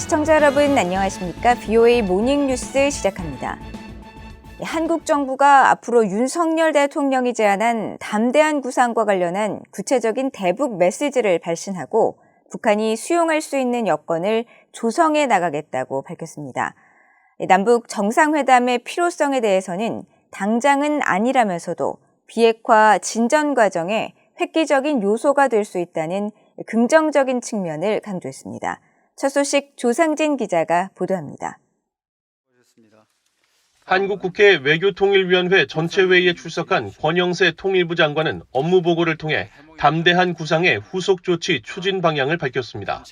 시청자 여러분 안녕하십니까? VOA 모닝뉴스 시작합니다. 한국 정부가 앞으로 윤석열 대통령이 제안한 담대한 구상과 관련한 구체적인 대북 메시지를 발신하고 북한이 수용할 수 있는 여건을 조성해 나가겠다고 밝혔습니다. 남북 정상회담의 필요성에 대해서는 당장은 아니라면서도 비핵화 진전 과정에 획기적인 요소가 될 수 있다는 긍정적인 측면을 강조했습니다. 첫 소식 조상진 기자가 보도합니다. 한국 국회 외교통일위원회 전체회의에 출석한 권영세 통일부 장관은 업무 보고를 통해 담대한 구상의 후속 조치 추진 방향을 밝혔습니다.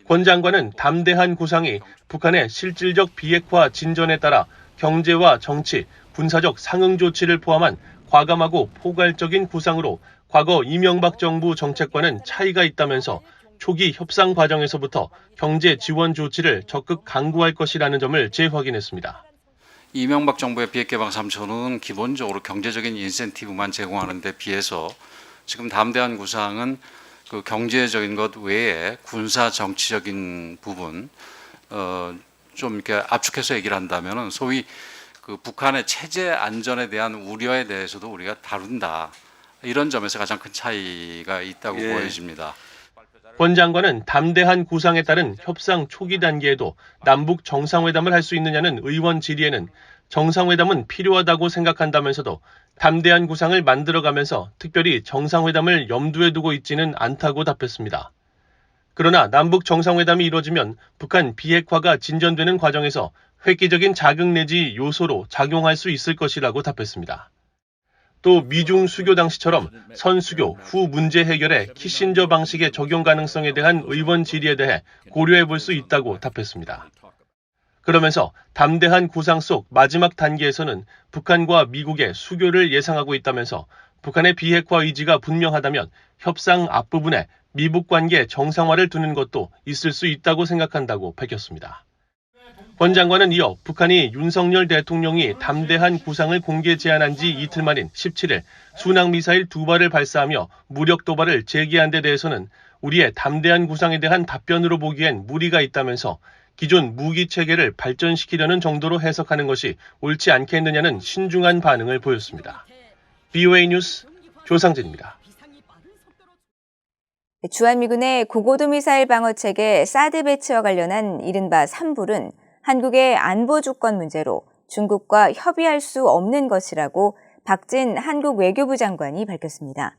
권 장관은 담대한 구상이 북한의 실질적 비핵화 진전에 따라 경제와 정치, 군사적 상응 조치를 포함한 과감하고 포괄적인 구상으로 과거 이명박 정부 정책과는 차이가 있다면서 초기 협상 과정에서부터 경제 지원 조치를 적극 강구할 것이라는 점을 재확인했습니다. 이명박 정부의 비핵개방 3초는 기본적으로 경제적인 인센티브만 제공하는 데 비해서 지금 담대한 구상은 그 경제적인 것 외에 군사 정치적인 부분 좀 이렇게 압축해서 얘기를 한다면은 소위 그 북한의 체제 안전에 대한 우려에 대해서도 우리가 다룬다. 이런 점에서 가장 큰 차이가 있다고 보여집니다. 권 장관은 담대한 구상에 따른 협상 초기 단계에도 남북 정상회담을 할 수 있느냐는 의원 질의에는 정상회담은 필요하다고 생각한다면서도 담대한 구상을 만들어가면서 특별히 정상회담을 염두에 두고 있지는 않다고 답했습니다. 그러나 남북 정상회담이 이루어지면 북한 비핵화가 진전되는 과정에서 획기적인 자극 내지 요소로 작용할 수 있을 것이라고 답했습니다. 또 미중 수교 당시처럼 선수교 후 문제 해결에 키신저 방식의 적용 가능성에 대한 의원 질의에 대해 고려해 볼 수 있다고 답했습니다. 그러면서 담대한 구상 속 마지막 단계에서는 북한과 미국의 수교를 예상하고 있다면서 북한의 비핵화 의지가 분명하다면 협상 앞부분에 미북 관계 정상화를 두는 것도 있을 수 있다고 생각한다고 밝혔습니다. 권 장관은 이어 북한이 윤석열 대통령이 담대한 구상을 공개 제안한 지 이틀 만인 17일 순항미사일 2발을 발사하며 무력 도발을 제기한 데 대해서는 우리의 담대한 구상에 대한 답변으로 보기엔 무리가 있다면서 기존 무기 체계를 발전시키려는 정도로 해석하는 것이 옳지 않겠느냐는 신중한 반응을 보였습니다. VOA 뉴스 조상진입니다. 주한미군의 고고도 미사일 방어 체계 사드 배치와 관련한 이른바 산불은 한국의 안보 주권 문제로 중국과 협의할 수 없는 것이라고 박진 한국 외교부 장관이 밝혔습니다.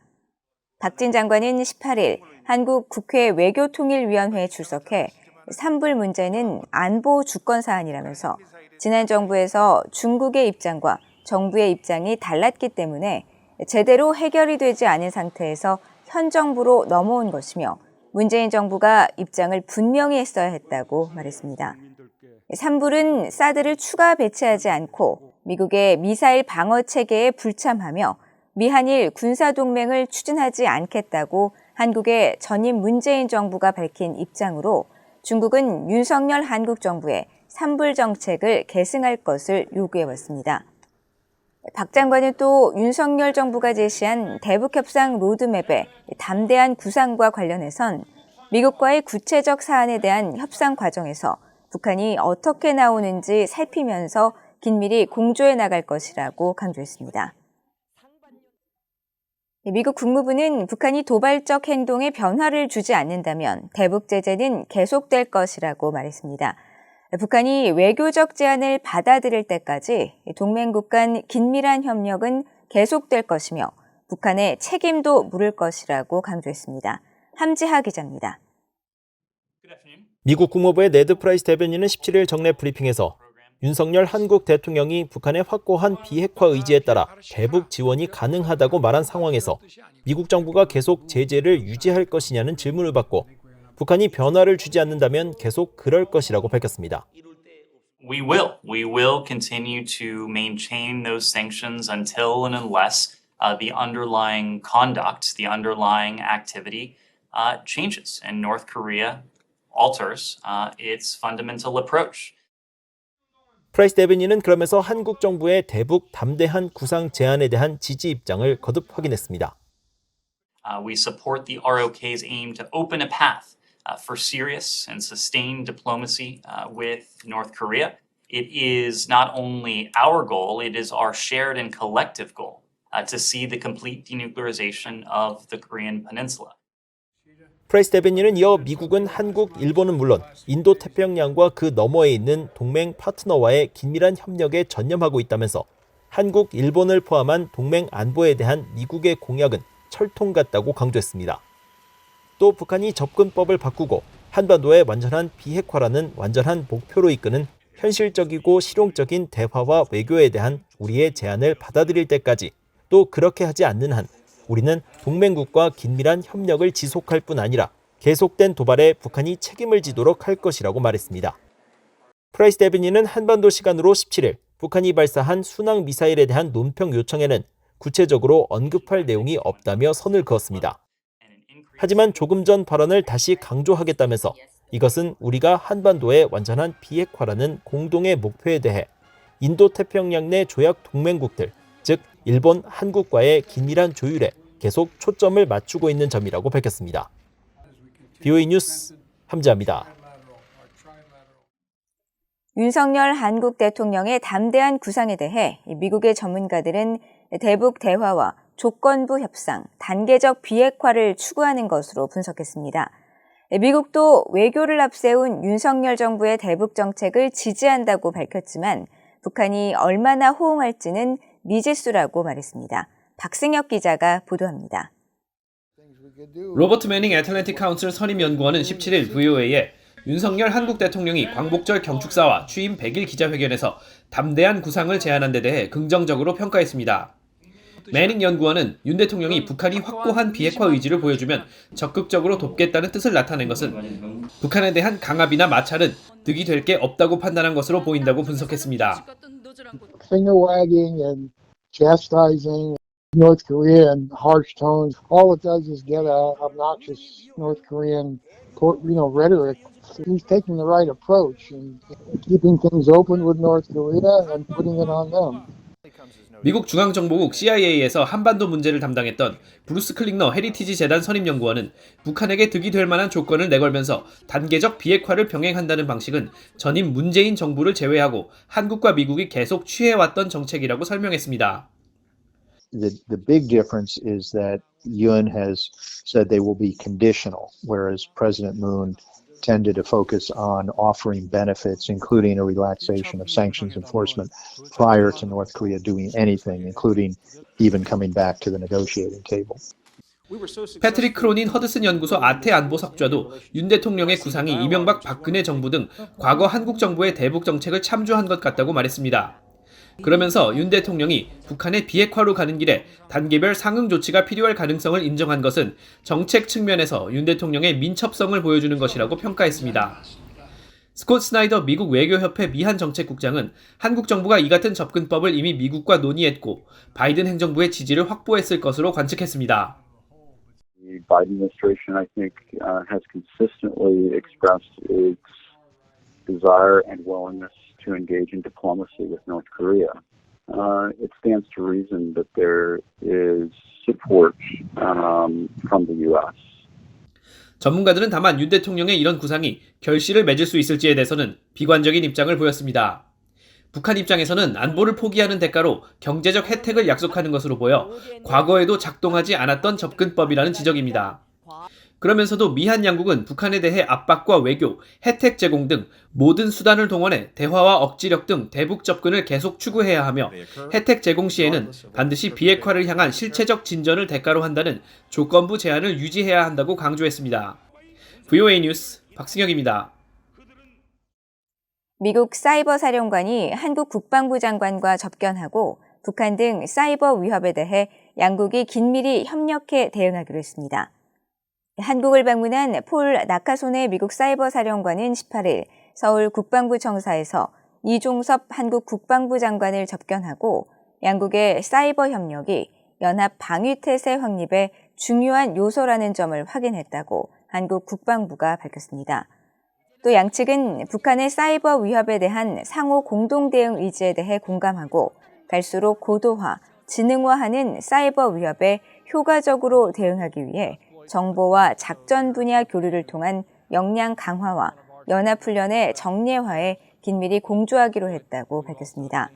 박진 장관은 18일 한국 국회 외교통일위원회에 출석해 산불 문제는 안보 주권 사안이라면서 지난 정부에서 중국의 입장과 정부의 입장이 달랐기 때문에 제대로 해결이 되지 않은 상태에서 현 정부로 넘어온 것이며 문재인 정부가 입장을 분명히 했어야 했다고 말했습니다. 산불은 사드를 추가 배치하지 않고 미국의 미사일 방어 체계에 불참하며 미한일 군사동맹을 추진하지 않겠다고 한국의 전임 문재인 정부가 밝힌 입장으로 중국은 윤석열 한국 정부의 산불 정책을 계승할 것을 요구해왔습니다. 박 장관은 또 윤석열 정부가 제시한 대북협상 로드맵의 담대한 구상과 관련해선 미국과의 구체적 사안에 대한 협상 과정에서 북한이 어떻게 나오는지 살피면서 긴밀히 공조해 나갈 것이라고 강조했습니다. 미국 국무부는 북한이 도발적 행동에 변화를 주지 않는다면 대북 제재는 계속될 것이라고 말했습니다. 북한이 외교적 제안을 받아들일 때까지 동맹국 간 긴밀한 협력은 계속될 것이며 북한의 책임도 물을 것이라고 강조했습니다. 함지하 기자입니다. 미국 국무부의 네드 프라이스 대변인은 17일 정례 브리핑에서 윤석열 한국 대통령이 북한의 확고한 비핵화 의지에 따라 대북 지원이 가능하다고 말한 상황에서 미국 정부가 계속 제재를 유지할 것이냐는 질문을 받고 북한이 변화를 주지 않는다면 계속 그럴 것이라고 밝혔습니다. We will continue to maintain those sanctions until and unless the underlying conduct, the underlying activity changes and North Korea alters its fundamental approach. 프라이스 대변인은 그러면서 한국 정부의 대북 담대한 구상 제안에 대한 지지 입장을 거듭 확인했습니다. We support the ROK's aim to open a path for serious and sustained diplomacy with North Korea. It is not only our goal, it is our shared and collective goal to see the complete denuclearization of the Korean Peninsula. 프라이스 대변인은 이어 미국은 한국, 일본은 물론 인도 태평양과 그 너머에 있는 동맹 파트너와의 긴밀한 협력에 전념하고 있다면서 한국, 일본을 포함한 동맹 안보에 대한 미국의 공약은 철통 같다고 강조했습니다. 또 북한이 접근법을 바꾸고 한반도의 완전한 비핵화라는 완전한 목표로 이끄는 현실적이고 실용적인 대화와 외교에 대한 우리의 제안을 받아들일 때까지 또 그렇게 하지 않는 한 우리는 동맹국과 긴밀한 협력을 지속할 뿐 아니라 계속된 도발에 북한이 책임을 지도록 할 것이라고 말했습니다. 프라이스 대변인은 한반도 시간으로 17일 북한이 발사한 순항 미사일에 대한 논평 요청에는 구체적으로 언급할 내용이 없다며 선을 그었습니다. 하지만 조금 전 발언을 다시 강조하겠다면서 이것은 우리가 한반도의 완전한 비핵화라는 공동의 목표에 대해 인도태평양 내 조약 동맹국들, 즉 일본, 한국과의 긴밀한 조율에 계속 초점을 맞추고 있는 점이라고 밝혔습니다. BOA 뉴스 함지아입니다. 윤석열 한국 대통령의 담대한 구상에 대해 미국의 전문가들은 대북 대화와 조건부 협상, 단계적 비핵화를 추구하는 것으로 분석했습니다. 미국도 외교를 앞세운 윤석열 정부의 대북 정책을 지지한다고 밝혔지만 북한이 얼마나 호응할지는 미지수라고 말했습니다. 박승혁 기자가 보도합니다. 로버트 매닝 애틀랜틱 카운슬 선임연구원은 17일 VOA에 윤석열 한국 대통령이 광복절 경축사와 취임 100일 기자회견에서 담대한 구상을 제안한 데 대해 긍정적으로 평가했습니다. 매닝 연구원은 윤 대통령이 북한이 확고한 비핵화 의지를 보여주면 적극적으로 돕겠다는 뜻을 나타낸 것은 북한에 대한 강압이나 마찰은 득이 될 게 없다고 판단한 것으로 보인다고 분석했습니다. Finger wagging and chastising North Korea in harsh tones, all it does is get obnoxious North Korean, rhetoric. He's taking the right approach and keeping things open with North Korea and putting it on them. 미국 중앙정보국 CIA에서 한반도 문제를 담당했던 브루스 클링너 헤리티지 재단 선임연구원은 북한에게 득이 될 만한 조건을 내걸면서 단계적 비핵화를 병행한다는 방식은 전임 문재인 정부를 제외하고 한국과 미국이 계속 취해왔던 정책이라고 설명했습니다. The big difference is that Yoon has said they will be conditional, whereas President Moon tended to focus on offering benefits, including a relaxation of sanctions enforcement prior to North Korea doing anything, including even coming back to the negotiating table. 패트릭 크로닌 허드슨 연구소 아태 안보석좌도 윤 대통령의 구상이 이명박 박근혜 정부 등 과거 한국 정부의 대북 정책을 참조한 것 같다고 말했습니다. 그러면서 윤 대통령이 북한의 비핵화로 가는 길에 단계별 상응 조치가 필요할 가능성을 인정한 것은 정책 측면에서 윤 대통령의 민첩성을 보여주는 것이라고 평가했습니다. 스콧 스나이더 미국 외교협회 미한 정책국장은 한국 정부가 이 같은 접근법을 이미 미국과 논의했고 바이든 행정부의 지지를 확보했을 것으로 관측했습니다. The Biden administration, I think, has consistently expressed its desire and willingness to engage in diplomacy with North Korea. It stands to reason that there is support from the U.S. 전문가들은 다만 윤 대통령의 이런 구상이 결실을 맺을 수 있을지에 대해서는 비관적인 입장을 보였습니다. 북한 입장에서는 안보를 포기하는 대가로 경제적 혜택을 약속하는 것으로 보여 과거에도 작동하지 않았던 접근법이라는 지적입니다. 그러면서도 미한 양국은 북한에 대해 압박과 외교, 혜택 제공 등 모든 수단을 동원해 대화와 억지력 등 대북 접근을 계속 추구해야 하며 혜택 제공 시에는 반드시 비핵화를 향한 실체적 진전을 대가로 한다는 조건부 제한을 유지해야 한다고 강조했습니다. VOA 뉴스 박승혁입니다. 미국 사이버 사령관이 한국 국방부 장관과 접견하고 북한 등 사이버 위협에 대해 양국이 긴밀히 협력해 대응하기로 했습니다. 한국을 방문한 폴 나카손의 미국 사이버 사령관은 18일 서울 국방부 청사에서 이종섭 한국 국방부 장관을 접견하고 양국의 사이버 협력이 연합 방위태세 확립의 중요한 요소라는 점을 확인했다고 한국 국방부가 밝혔습니다. 또 양측은 북한의 사이버 위협에 대한 상호 공동 대응 의지에 대해 공감하고 갈수록 고도화, 지능화하는 사이버 위협에 효과적으로 대응하기 위해 정보와 작전 분야 교류를 통한 역량 강화와 연합훈련의 정례화에 긴밀히 공조하기로 했다고 밝혔습니다.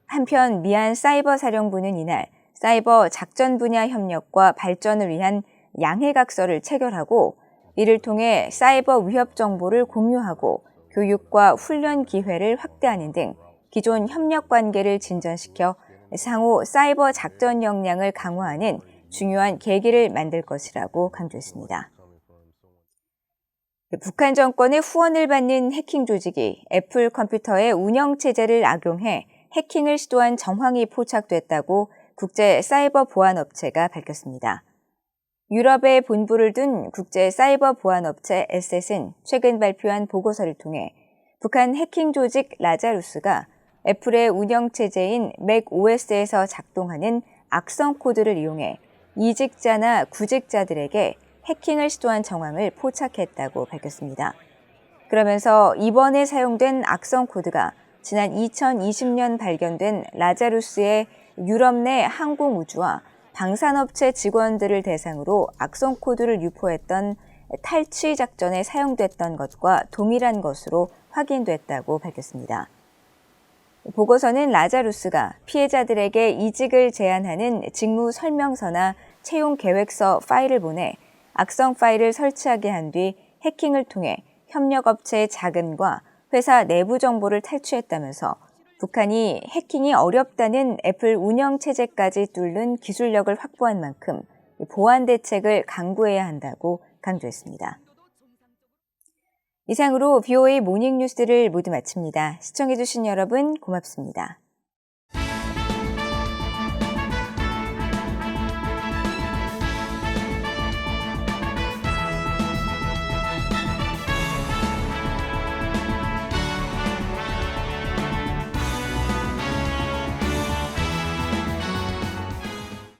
한편 미얀 사이버 사령부는 이날 사이버 작전 분야 협력과 발전을 위한 양해각서를 체결하고 이를 통해 사이버 위협 정보를 공유하고 교육과 훈련 기회를 확대하는 등 기존 협력 관계를 진전시켜 상호 사이버 작전 역량을 강화하는 중요한 계기를 만들 것이라고 강조했습니다. 북한 정권의 후원을 받는 해킹 조직이 애플 컴퓨터의 운영체제를 악용해 해킹을 시도한 정황이 포착됐다고 국제 사이버 보안 업체가 밝혔습니다. 유럽에 본부를 둔 국제 사이버 보안 업체 에셋은 최근 발표한 보고서를 통해 북한 해킹 조직 라자루스가 애플의 운영체제인 맥OS에서 작동하는 악성 코드를 이용해 이직자나 구직자들에게 해킹을 시도한 정황을 포착했다고 밝혔습니다. 그러면서 이번에 사용된 악성 코드가 지난 2020년 발견된 라자루스의 유럽 내 항공우주와 방산업체 직원들을 대상으로 악성 코드를 유포했던 탈취 작전에 사용됐던 것과 동일한 것으로 확인됐다고 밝혔습니다. 보고서는 라자루스가 피해자들에게 이직을 제안하는 직무 설명서나 채용 계획서 파일을 보내 악성 파일을 설치하게 한 뒤 해킹을 통해 협력업체의 자금과 회사 내부 정보를 탈취했다면서 북한이 해킹이 어렵다는 애플 운영체제까지 뚫는 기술력을 확보한 만큼 보안 대책을 강구해야 한다고 강조했습니다. 이상으로 BOA 모닝뉴스를 모두 마칩니다. 시청해주신 여러분 고맙습니다.